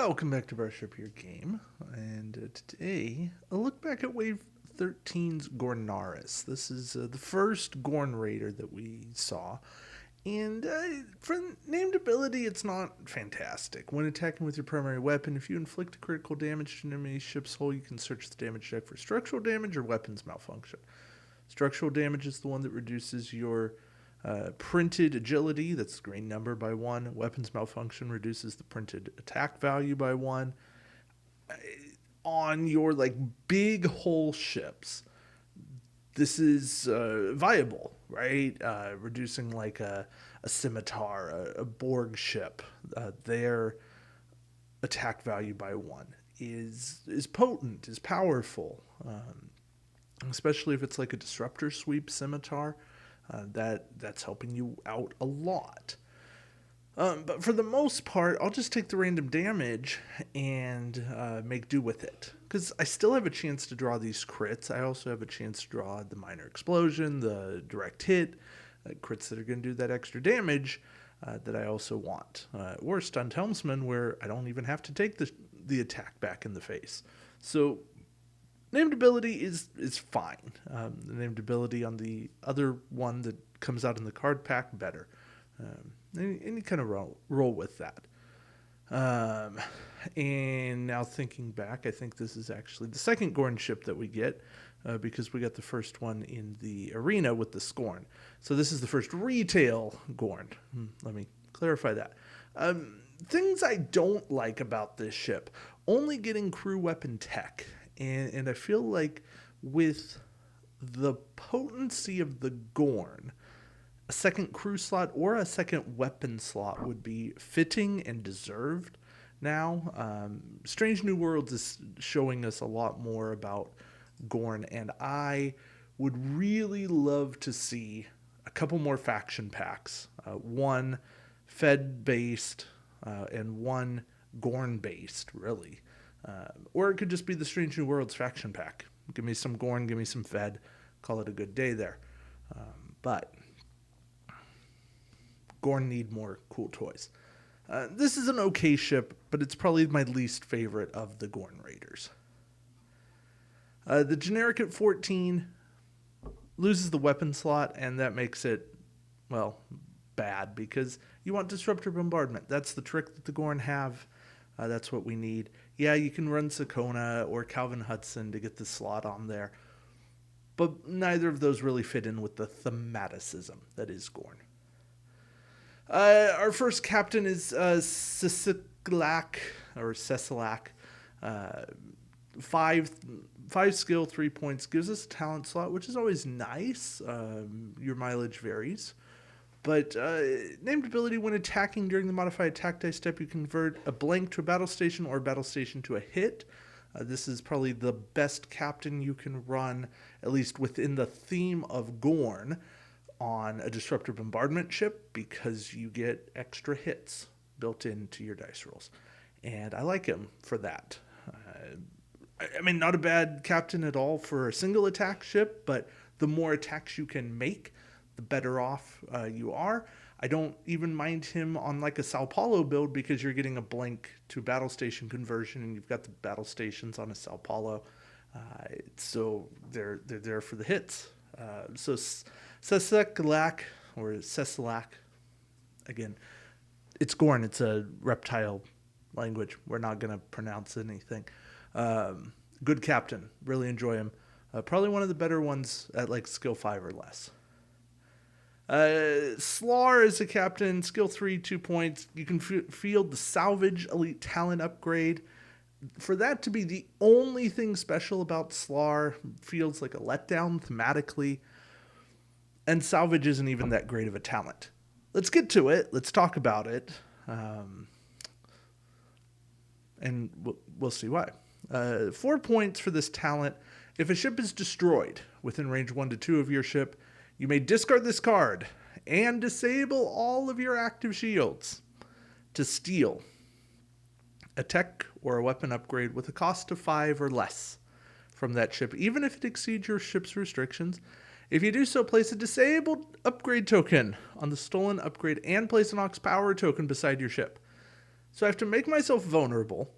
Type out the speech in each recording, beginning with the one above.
Welcome back to Brush Up Your Game, and today a look back at Wave 13's Gornarus. This is the first Gorn Raider that we saw, and for named ability, it's not fantastic. When attacking with your primary weapon, if you inflict critical damage to an enemy ship's hull, you can search the damage deck for structural damage or weapons malfunction. Structural damage is the one that reduces your printed agility, that's the green number, by 1. Weapons malfunction reduces the printed attack value by 1. On your big hull ships, this is viable, right? Reducing a scimitar, a Borg ship, their attack value by 1 is potent, is powerful, especially if it's like a disruptor sweep scimitar. That's helping you out a lot. But for the most part, I'll just take the random damage and make do with it. Because I still have a chance to draw these crits. I also have a chance to draw the minor explosion, the direct hit, crits that are going to do that extra damage that I also want. Or stunned helmsman, where I don't even have to take the attack back in the face. So named ability is fine. The named ability on the other one that comes out in the card pack, better. Any kind of roll with that. And now thinking back, I think this is actually the second Gorn ship that we get, because we got the first one in the arena with the Scorn. So this is the first retail Gorn. Let me clarify that. Things I don't like about this ship: only getting crew weapon tech. And I feel like with the potency of the Gorn, a second crew slot or a second weapon slot would be fitting and deserved now. Strange New Worlds is showing us a lot more about Gorn, and I would really love to see a couple more faction packs. One Fed-based and one Gorn-based, really. Or it could just be the Strange New Worlds faction pack. Give me some Gorn, give me some Fed, call it a good day there. But Gorn need more cool toys. This is an okay ship, but it's probably my least favorite of the Gorn Raiders. The generic at 14 loses the weapon slot, and that makes it, well, bad, because you want Disruptor Bombardment. That's the trick that the Gorn have. That's what we need. Yeah, you can run Sakona or Calvin Hudson to get the slot on there, but neither of those really fit in with the thematicism that is Gorn. Our first captain is Cecilak, or Cecilak. 5 skill, 3 points, gives us a talent slot, which is always nice. Your mileage varies. But named ability: when attacking during the modified attack dice step, you convert a blank to a battle station or a battle station to a hit. This is probably the best captain you can run, at least within the theme of Gorn, on a Disruptor Bombardment ship, because you get extra hits built into your dice rolls. And I like him for that. I mean, not a bad captain at all for a single attack ship, but the more attacks you can make, the better off you are. I don't even mind him on a Sao Paulo build, because you're getting a blank to battle station conversion, and you've got the battle stations on a Sao Paulo. So they're there for the hits. So Cecilak, or Cecilak, again, it's Gorn. It's a reptile language. We're not going to pronounce anything. Good captain. Really enjoy him. Probably one of the better ones at skill 5 or less. STAW is a captain, skill 3, 2 points. You can field the Salvage Elite Talent upgrade. For that to be the only thing special about STAW feels like a letdown thematically. And Salvage isn't even that great of a talent. Let's get to it. Let's talk about it. And we'll see why. 4 points for this talent. If a ship is destroyed within range 1 to 2 of your ship, you may discard this card and disable all of your active shields to steal a tech or a weapon upgrade with a cost of 5 or less from that ship, even if it exceeds your ship's restrictions. If you do so, place a disabled upgrade token on the stolen upgrade and place an Ox Power token beside your ship. So I have to make myself vulnerable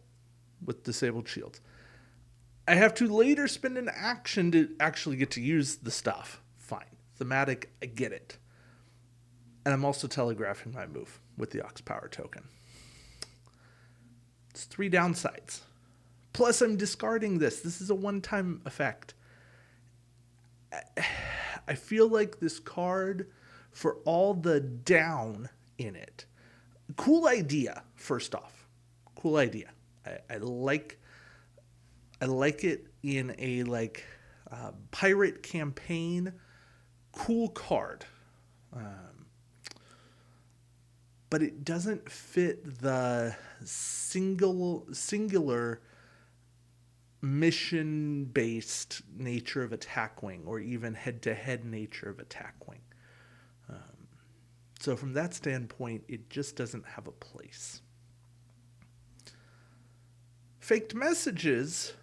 with disabled shields. I have to later spend an action to actually get to use the stuff. Fine. Thematic, I get it. And I'm also telegraphing my move with the Ox Power token. It's 3 downsides. Plus, I'm discarding this. This is a one-time effect. I feel like this card, for all the down in it, cool idea, first off. Cool idea. I like it in a pirate campaign. Cool card. But it doesn't fit the singular mission-based nature of Attack Wing, or even head-to-head nature of Attack Wing. So from that standpoint, it just doesn't have a place. Faked Messages,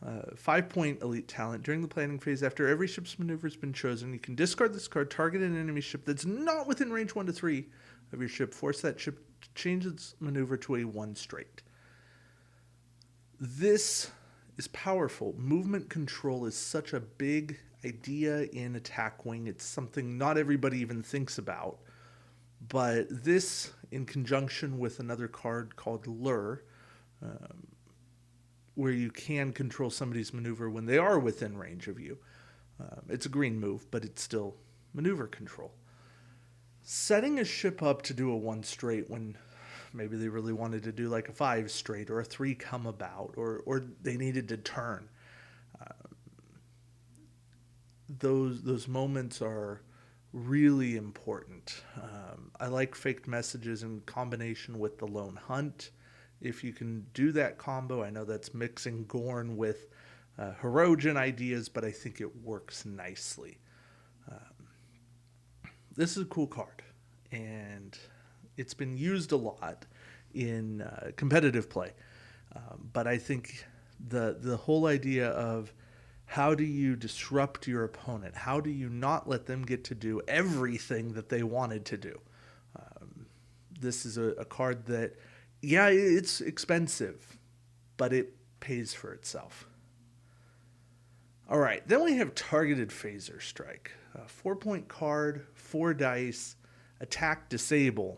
5-point elite talent. During the planning phase, after every ship's maneuver has been chosen, you can discard this card, target an enemy ship that's not within range 1 to 3 of your ship, force that ship to change its maneuver to a 1 straight. This is powerful. Movement control is such a big idea in Attack Wing. It's something not everybody even thinks about. But this, in conjunction with another card called Lure, where you can control somebody's maneuver when they are within range of you. It's a green move, but it's still maneuver control. Setting a ship up to do a 1 straight when maybe they really wanted to do like a 5 straight or a 3 come about, or they needed to turn. Those moments are really important. I like Faked Messages in combination with the Lone Hunt. If you can do that combo, I know that's mixing Gorn with Hirogen ideas, but I think it works nicely. This is a cool card, and it's been used a lot in competitive play. But I think the whole idea of how do you disrupt your opponent? How do you not let them get to do everything that they wanted to do? This is a card that, yeah, it's expensive, but it pays for itself. All right, then we have Targeted Phaser Strike. 4-point card, 4 dice, attack, disable.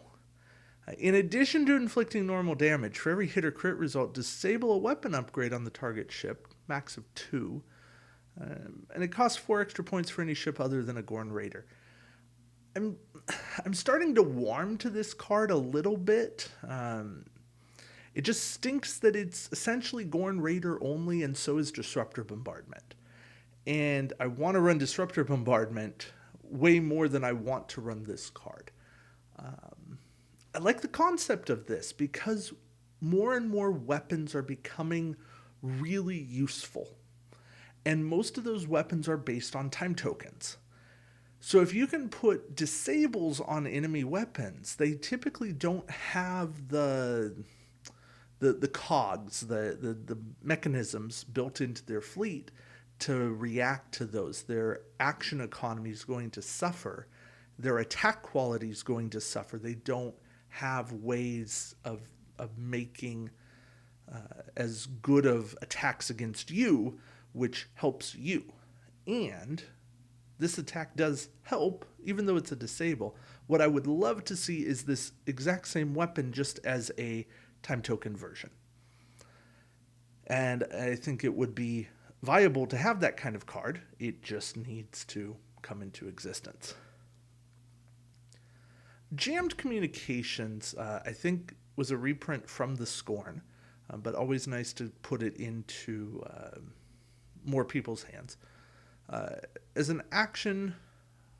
In addition to inflicting normal damage, for every hit or crit result, disable a weapon upgrade on the target ship, max of 2. And it costs 4 extra points for any ship other than a Gorn Raider. I'm starting to warm to this card a little bit. It just stinks that it's essentially Gorn Raider only, and so is Disruptor Bombardment. And I want to run Disruptor Bombardment way more than I want to run this card. I like the concept of this because more and more weapons are becoming really useful. And most of those weapons are based on time tokens. So if you can put disables on enemy weapons, they typically don't have the cogs, the mechanisms built into their fleet to react to those. Their action economy is going to suffer. Their attack quality is going to suffer. They don't have ways of making as good of attacks against you, which helps you. And this attack does help, even though it's a disable. What I would love to see is this exact same weapon just as a time token version. And I think it would be viable to have that kind of card. It just needs to come into existence. Jammed Communications, I think, was a reprint from the Scorn, but always nice to put it into more people's hands. As an action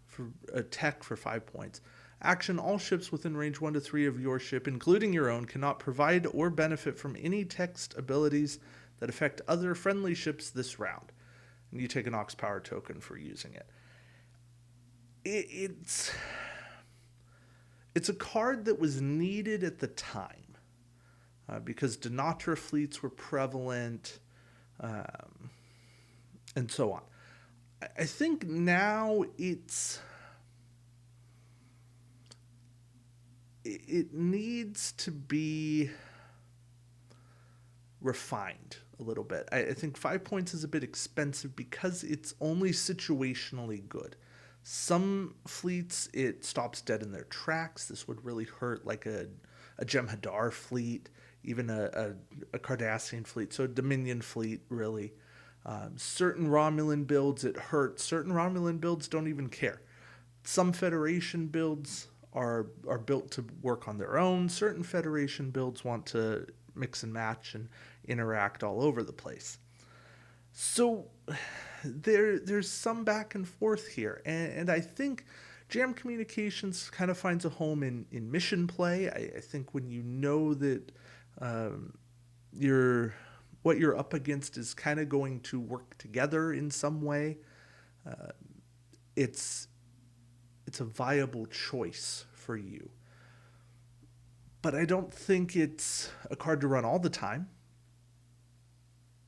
for a tech for 5 points, action, all ships within range 1 to 3 of your ship, including your own, cannot provide or benefit from any text abilities that affect other friendly ships this round. And you take an Ox Power token for using it. It's a card that was needed at the time because Denatra fleets were prevalent and so on. I think now it needs to be refined a little bit. I think 5 points is a bit expensive because it's only situationally good. Some fleets, it stops dead in their tracks. This would really hurt like a Jem'Hadar fleet, even a Cardassian fleet, so a Dominion fleet, really. Certain Romulan builds, it hurts. Certain Romulan builds don't even care. Some Federation builds are built to work on their own. Certain Federation builds want to mix and match and interact all over the place. So there's some back and forth here, and I think Jam Communications kind of finds a home in mission play. I think when you know that what you're up against is kind of going to work together in some way, it's a viable choice for you. But I don't think it's a card to run all the time.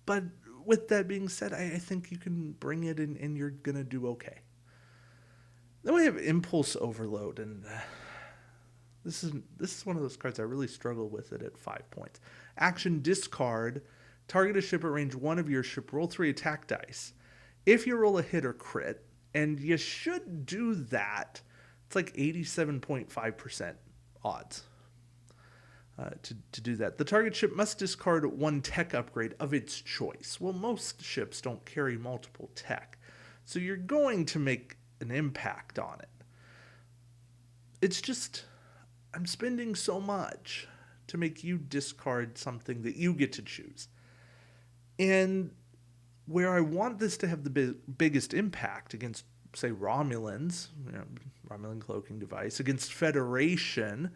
But with that being said, I think you can bring it in and you're going to do okay. Then we have Impulse Overload, and this is one of those cards I really struggle with it at 5 points. Action: discard, target a ship at range 1 of your ship, roll 3 attack dice. If you roll a hit or crit, and you should do that, it's like 87.5% odds to do that. The target ship must discard 1 tech upgrade of its choice. Well, most ships don't carry multiple tech, so you're going to make an impact on it. It's just, I'm spending so much to make you discard something that you get to choose. And where I want this to have the biggest impact against, say, Romulans, Romulan cloaking device, against Federation,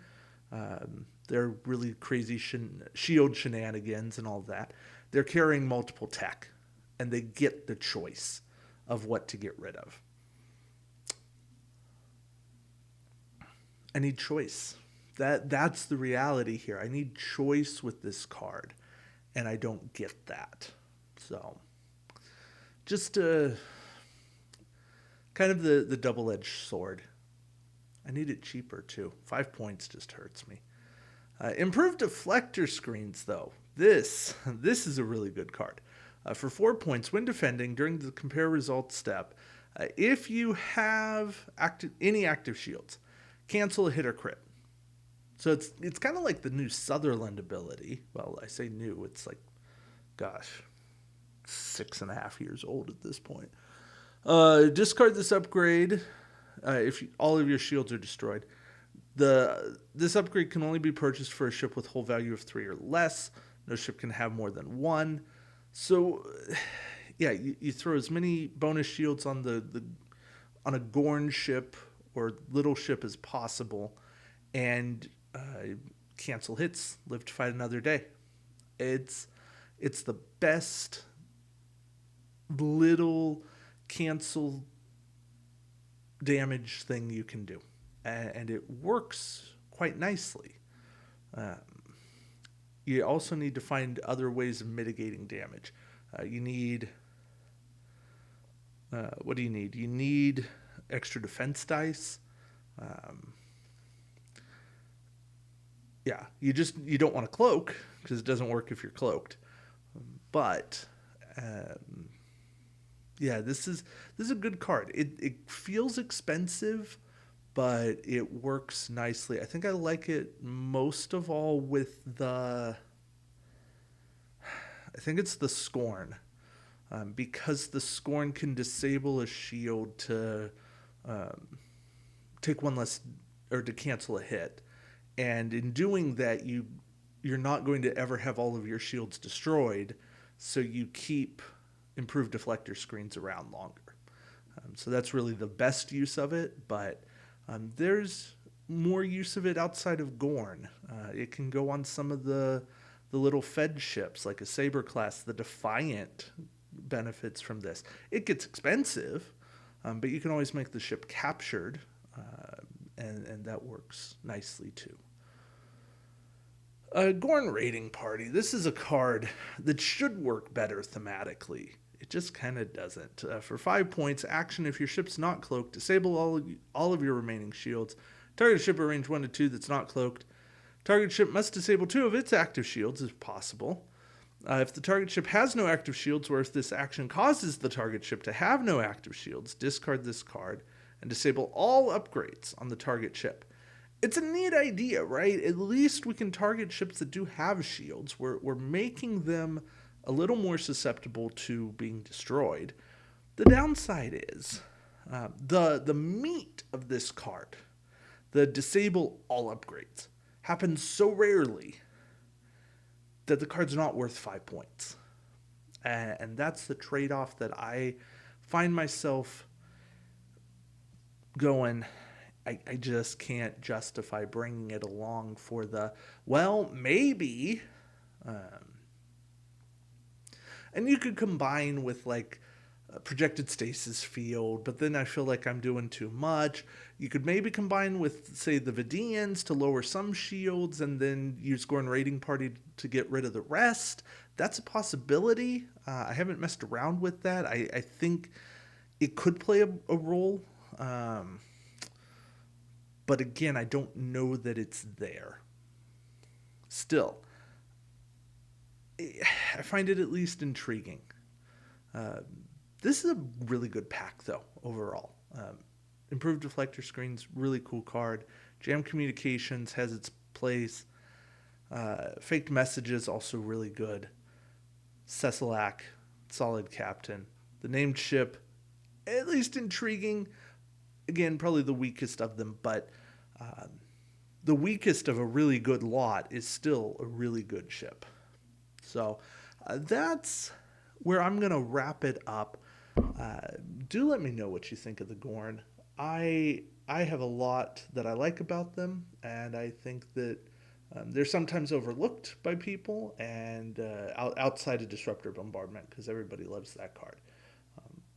they're really crazy shield shenanigans and all that. They're carrying multiple tech, and they get the choice of what to get rid of. I need choice. That's the reality here. I need choice with this card, and I don't get that. So, just kind of the double-edged sword. I need it cheaper, too. 5 points just hurts me. Improved deflector screens, though. This is a really good card. For 4 points, when defending during the compare results step, if you have any active shields, cancel a hit or crit. So it's kind of like the new Sutherland ability. Well, I say new. It's like, gosh, 6.5 years old at this point. Discard this upgrade if all of your shields are destroyed. This upgrade can only be purchased for a ship with hull value of 3 or less. No ship can have more than 1. So, yeah, you throw as many bonus shields on on a Gorn ship or little ship as possible, and cancel hits, live to fight another day. It's the best little cancel damage thing you can do, and it works quite nicely. You also need to find other ways of mitigating damage. You need what do you need? You need extra defense dice. You don't want to cloak because it doesn't work if you're cloaked. But this is a good card. It feels expensive, but it works nicely. I think I like it most of all with I think it's the Scorn. Because the Scorn can disable a shield to take one less, or to cancel a hit. And in doing that, you're not going to ever have all of your shields destroyed, so you keep improved deflector screens around longer. So that's really the best use of it, but there's more use of it outside of Gorn. It can go on some of the little Fed ships, like a Saber class. The Defiant benefits from this. It gets expensive, but you can always make the ship captured, and that works nicely too. Gorn Raiding Party. This is a card that should work better thematically. It just kind of doesn't. For 5 points, action: if your ship's not cloaked, disable all of your remaining shields. Target a ship at range 1 to 2 that's not cloaked. Target ship must disable 2 of its active shields if possible. If the target ship has no active shields, or if this action causes the target ship to have no active shields, discard this card and disable all upgrades on the target ship. It's a neat idea, right? At least we can target ships that do have shields. We're making them a little more susceptible to being destroyed. The downside is the meat of this card, the disable all upgrades, happens so rarely that the card's not worth 5 points. And that's the trade-off that I find myself going, I just can't justify bringing it along for the, well, maybe. And you could combine with like projected stasis field, but then I feel like I'm doing too much. You could maybe combine with, say, the Vidians to lower some shields and then use Gorn Raiding Party to get rid of the rest. That's a possibility. I haven't messed around with that. I think it could play a role. But again, I don't know that it's there. Still, I find it at least intriguing. This is a really good pack, though, overall. Improved Deflector Screens, really cool card. Jam Communications has its place. Faked Messages, also really good. Cecilak, solid captain. The named ship, at least intriguing. Again, probably the weakest of them, but the weakest of a really good lot is still a really good ship. So that's where I'm going to wrap it up. Do let me know what you think of the Gorn. I have a lot that I like about them, and I think that they're sometimes overlooked by people and outside of Disruptor Bombardment, because everybody loves that card.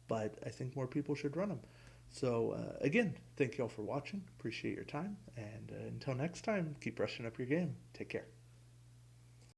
But I think more people should run them. So again, thank you all for watching. Appreciate your time. And until next time, keep brushing up your game. Take care.